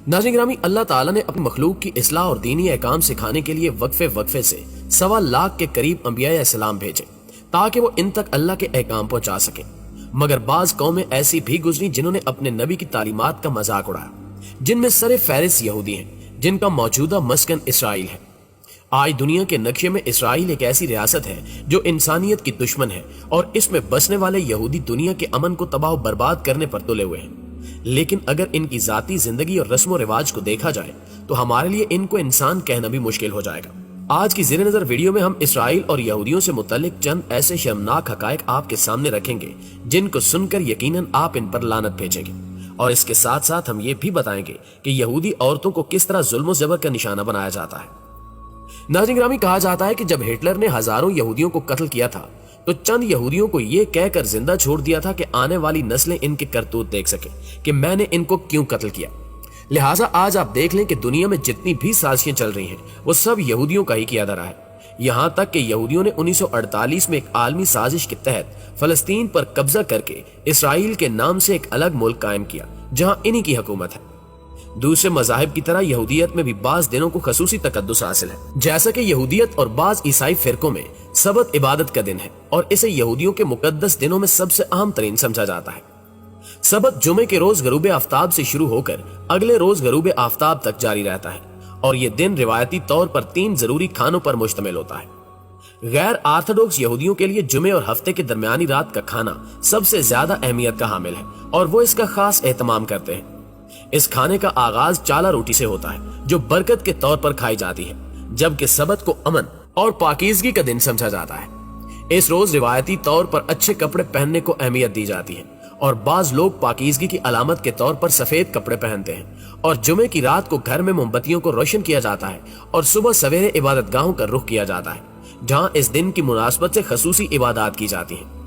नाज़रीन ग्रामी, अल्लाह ताला ने अपनी मखलूक की इस्लाह और दीनी अहकाम सिखाने के लिए वक्फे से 1.25 लाख के करीब अंबिया सलाम भेजे ताकि वो इन तक अल्लाह के अहकाम पहुंचा सके। मगर बाज कौमें ऐसी भी गुजरी जिन्होंने अपने नबी की तालीमात का मजाक उड़ाया, जिनमें सरे फहरिस्त यहूदी हैं जिनका मौजूदा मस्कन इसराइल है। आज दुनिया के नक्शे में इसराइल एक ऐसी रियासत है जो इंसानियत की दुश्मन है और इसमें बसने वाले यहूदी दुनिया के अमन को तबाह बर्बाद करने पर तुले हुए हैं। लेकिन अगर इनकी जाती जिंदगी और रस्म रिवाज को देखा जाए तो हमारे लिए इनको इंसान कहना भी मुश्किल हो जाएगा। आज की ज़ेरे नजर वीडियो में हम इसराइल और यहूदियों से मुतल्लिक चंद ऐसे शर्मनाक हकायक आपके सामने रखेंगे जिनको सुनकर यकीनन आप इन पर लानत भेजेंगे, और इसके साथ साथ हम ये भी बताएंगे कि यहूदी औरतों को किस तरह जुल्म जबर का निशाना बनाया जाता है। नाज़रीन ग्रामी, कहा जाता है कि जब हिटलर ने हजारों यहूदियों को कत्ल किया था तो चंद यहूदियों को यह कहकर जिंदा छोड़ दिया था कि आने वाली नस्लें इनके करतूत देख सके कि मैंने इनको क्यों कत्ल किया। लिहाजा आज आप देख लें कि दुनिया में जितनी भी साजिशें चल रही हैं वो सब यहूदियों का ही किया जा रहा है। यहां तक कि यहूदियों ने 1948 में एक आलमी साजिश के तहत फलस्तीन पर कब्जा करके इसराइल के नाम से एक अलग मुल्क कायम किया जहां इन्हीं की हुकूमत है। दूसरे मजाहिब की तरह यहूदियत में भी बाज दिनों को खसूसी तकद्दुस हासिल है, जैसा कि यहूदियत और बाज ईसाई फिरकों में सबत इबादत का दिन है और इसे यहूदियों के मुकद्दस दिनों में सबसे अहम तरीन समझा जाता है। सबत जुमे के रोज गरूब आफ्ताब से शुरू होकर अगले रोज गरूब आफ्ताब तक जारी रहता है और ये दिन रिवायती तौर पर 3 जरूरी खानों पर मुश्तमिल होता है। गैर आर्थोडॉक्स यहूदियों के लिए जुमे और हफ्ते के दरमियानी रात का खाना सबसे ज्यादा अहमियत का हामिल है और वो इसका खास एहतमाम करते हैं। इस खाने का आगाज चाला रोटी से होता है जो बरकत के तौर पर खाई जाती है, जबकि सबत को अमन और पाकीज़गी का दिन समझा जाता है। इस रोज रिवायती तौर पर अच्छे कपड़े पहनने को अहमियत दी जाती है और बाज लोग पाकीज़गी की अलामत के तौर पर सफेद कपड़े पहनते हैं और जुमे की रात को घर में मोमबत्तियों को रोशन किया जाता है और सुबह सवेरे इबादत गाहों का रुख किया जाता है जहां इस दिन की मुनासबत से खसूसी इबादत की जाती है।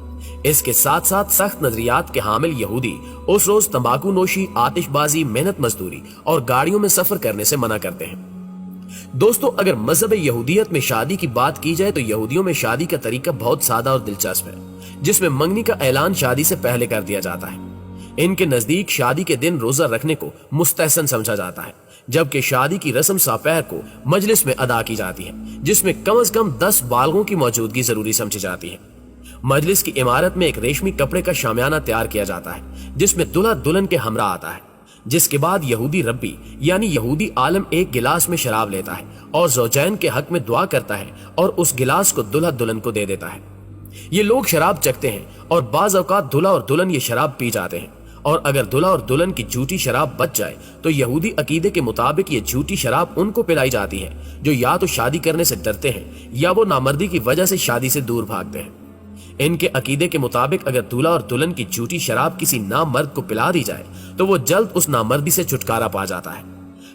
इसके साथ साथ सख्त नजरियात के हामिल यहूदी उस रोज तंबाकू नोशी, आतिशबाजी, मेहनत मजदूरी और गाड़ियों में सफर करने से मना करते हैं। दोस्तों, अगर मजहब यहूदियत में शादी की बात की जाए तो यहूदियों में शादी का तरीका बहुत सादा और दिलचस्प है, जिसमें मंगनी का ऐलान शादी से पहले कर दिया जाता है। इनके नजदीक शादी के दिन रोजा रखने को मुस्तहसन समझा जाता है, जबकि शादी की रस्म सपहर को मजलिस में अदा की जाती है जिसमें कम से कम 10 बालगों की मौजूदगी जरूरी समझी जाती है। मजलिस की इमारत में एक रेशमी कपड़े का शामियाना तैयार किया जाता है जिसमें दुल्हा दुल्हन के हमरा आता है, जिसके बाद यहूदी रब्बी यानी यहूदी आलम एक गिलास में शराब लेता है और ज़ौजैन के हक में दुआ करता है और उस गिलास को दुल्हा दुल्हन को दे देता है। ये लोग शराब चखते हैं और बाज औकात दुल्हा और दुल्हन ये शराब पी जाते हैं, और अगर दुल्हा और दुल्हन की झूठी शराब बच जाए तो यहूदी अकीदे के मुताबिक ये झूठी शराब उनको पिलाई जाती है जो या तो शादी करने से डरते हैं या वो नामर्दी की वजह से शादी से दूर भागते हैं। इनके अकीदे के मुताबिक अगर दूल्हा और दुल्हन की झूठी शराब किसी नामर्द को पिला दी जाए तो वो जल्द उस नामर्दी से छुटकारा पा जाता है।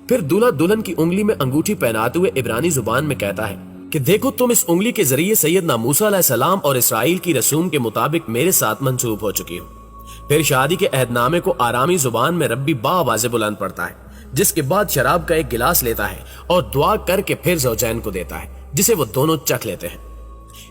फिर दूल्हा दुल्हन की उंगली में अंगूठी पहनाते हुए इब्रानी जुबान में कहता है कि देखो, तुम इस उंगली के जरिए सैयदना मूसा अलैहिस्सलाम और इसराइल की रसूम के मुताबिक मेरे साथ मंसूब हो चुकी हो। फिर शादी के अहदनामे को आरामी जुबान में रब्बी बाआवाज़े बुलंद पड़ता है, जिसके बाद शराब का एक गिलास लेता है और दुआ करके फिर ज़ौजैन को देता है, जिसे वो दोनों चख लेते हैं।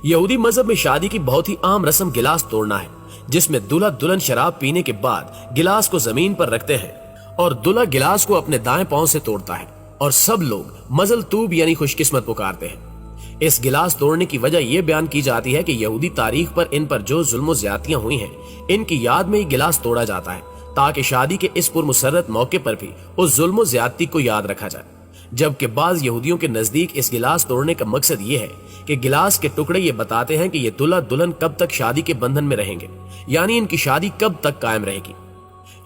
यहूदी मजहब में शादी की बहुत ही आम रस्म गिलास तोड़ना है, जिसमें दूल्हा दुल्हन शराब पीने के बाद गिलास को जमीन पर रखते हैं और दूल्हा गिलास को अपने दाएं पांव से तोड़ता है और सब लोग मजल तूब यानी खुशकिस्मत पुकारते हैं। इस गिलास तोड़ने की वजह यह बयान की जाती है कि यहूदी तारीख पर इन पर जो जुल्म ज्यादतियां हुई हैं, इनकी याद में ही गिलास तोड़ा जाता है ताकि शादी के इस पुरमुसर्रत मौके पर भी उस जुल्म ज्यादती को याद रखा जाए। जबकि बाज यहूदियों के नजदीक इस गिलास तोड़ने का मकसद ये है कि गिलास के टुकड़े ये बताते हैं कि ये दुल्हा दुल्हन कब तक शादी के बंधन में रहेंगे, यानी इनकी शादी कब तक कायम रहेगी।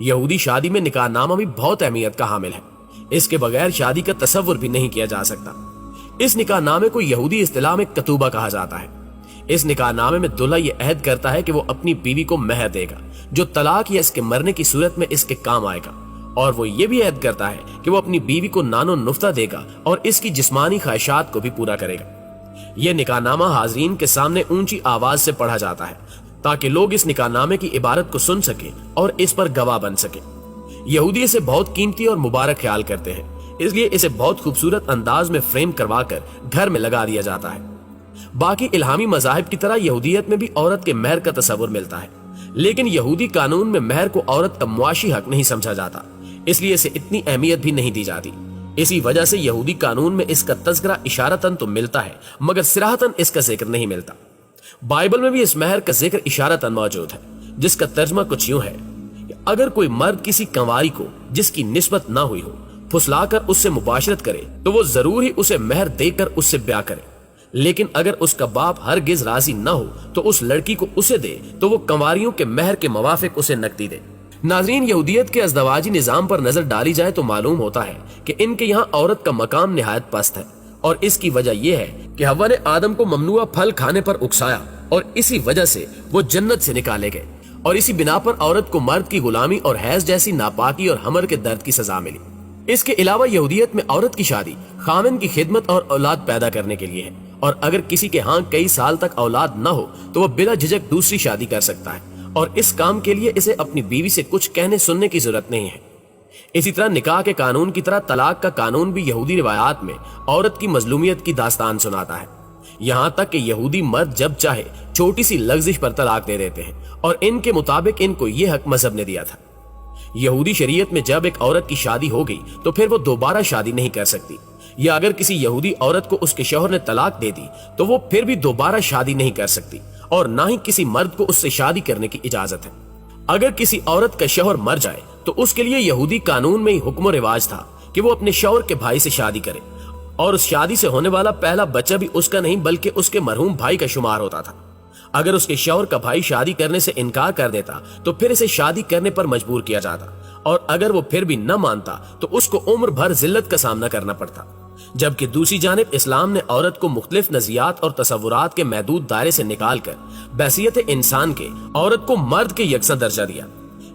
यहूदी शादी में निकाहनामा भी बहुत अहमियत का हामिल है। इसके बगैर शादी का तसव्वुर भी नहीं किया जा सकता। इस निकाहनामे को यहूदी इस्तिलाह में कतूबा कहा जाता है। इस निकाहनामे में दुल्हा ये अहद करता है कि वो अपनी बीवी को महर देगा जो तलाक या इसके मरने की सूरत में इसके काम आएगा, और वो ये भी अहद करता है कि वो अपनी बीवी को नानो नुफ्ता देगा और इसकी जिस्मानी ख्वाहिशात को भी पूरा करेगा। यह निकाहनामा हाजरीन के सामने ऊंची आवाज से पढ़ा जाता है ताकि लोग इस निकाहनामे की इबारत को सुन सके और इस पर गवाह बन सके। यहूदी इसे बहुत कीमती और मुबारक ख्याल करते हैं, इसलिए इसे बहुत खूबसूरत अंदाज में फ्रेम करवाकर घर में लगा दिया जाता है। बाकी इल्हामी मजाहिब की तरह यहूदियत में भी औरत के महर का तस्वुर मिलता है, लेकिन यहूदी कानून में महर को औरत का मुआशी हक नहीं समझा जाता। اس لیے اسے اتنی اہمیت بھی نہیں دی جاتی۔ اسی وجہ سے یہودی قانون میں اس کا تذکرہ اشارتاً تو ملتا ہے مگر صراحتاً اس کا ذکر نہیں ملتا۔ بائبل میں بھی اس مہر کا ذکر اشارتاً موجود ہے، جس کا ترجمہ کچھ یوں ہے کہ اگر کوئی مرد کسی کنواری کو جس کی نسبت نہ ہوئی ہو پھسلا کر اس سے مباشرت کرے تو وہ ضرور ہی اسے مہر دے کر اس سے بیاہ کرے، لیکن اگر اس کا باپ ہرگز راضی نہ ہو تو اس لڑکی کو اسے دے تو وہ کنواریوں کے مہر کے موافق اسے نقدی دے۔ ناظرین، یہودیت کے ازدواجی نظام پر نظر ڈالی جائے تو معلوم ہوتا ہے کہ ان کے یہاں عورت کا مقام نہایت پست ہے، اور اس کی وجہ یہ ہے کہ حوا نے آدم کو ممنوع پھل کھانے پر اکسایا اور اسی وجہ سے وہ جنت سے نکالے گئے، اور اسی بنا پر عورت کو مرد کی غلامی اور حیض جیسی ناپاکی اور حمل کے درد کی سزا ملی۔ اس کے علاوہ یہودیت میں عورت کی شادی خاوند کی خدمت اور اولاد پیدا کرنے کے لیے ہے، اور اگر کسی کے ہاں کئی سال تک اولاد نہ ہو تو وہ بلا جھجک دوسری شادی کر سکتا ہے، اور اس کام کے لیے اسے اپنی بیوی سے کچھ کہنے سننے کی ضرورت نہیں ہے۔ اسی طرح نکاح کے قانون کی طرح طلاق کا قانون بھی یہودی روایات میں عورت کی مظلومیت کی داستان سناتا ہے، یہاں تک کہ یہودی مرد جب چاہے چھوٹی سی لغزش پر طلاق دے دیتے ہیں، اور ان کے مطابق ان کو یہ حق مذہب نے دیا تھا۔ یہودی شریعت میں جب ایک عورت کی شادی ہو گئی تو پھر وہ دوبارہ شادی نہیں کر سکتی، یا اگر کسی یہودی عورت کو اس کے شوہر نے طلاق دے دی تو وہ پھر بھی دوبارہ شادی نہیں کر سکتی، اور نہ ہی کسی مرد کو اس سے شادی کرنے کی اجازت ہے۔ اگر کسی عورت کا شوہر مر جائے تو اس کے لیے یہودی قانون میں ہی حکم و رواج تھا کہ وہ اپنے شوہر کے بھائی سے شادی کرے، اور اس شادی سے ہونے والا پہلا بچہ بھی اس کا نہیں بلکہ اس کے مرحوم بھائی کا شمار ہوتا تھا۔ اگر اس کے شوہر کا بھائی شادی کرنے سے انکار کر دیتا تو پھر اسے شادی کرنے پر مجبور کیا جاتا، اور اگر وہ پھر بھی نہ مانتا تو اس کو عمر بھر ذلت کا سامنا کرنا پڑتا۔ جبکہ دوسری جانب اسلام نے عورت کو مختلف نظریات اور تصورات کے محدود دائرے سے نکال کر بحیثیت انسان کے عورت کو مرد کے یکساں درجہ دیا۔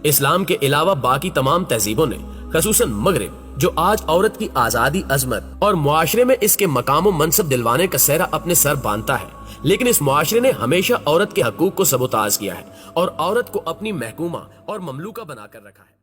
اسلام کے علاوہ باقی تمام تہذیبوں نے، خصوصاً مغرب جو آج عورت کی آزادی، عظمت اور معاشرے میں اس کے مقام و منصب دلوانے کا سہرا اپنے سر باندھتا ہے، لیکن اس معاشرے نے ہمیشہ عورت کے حقوق کو سبوتاژ کیا ہے اور عورت کو اپنی محکومہ اور مملوکہ بنا کر رکھا ہے۔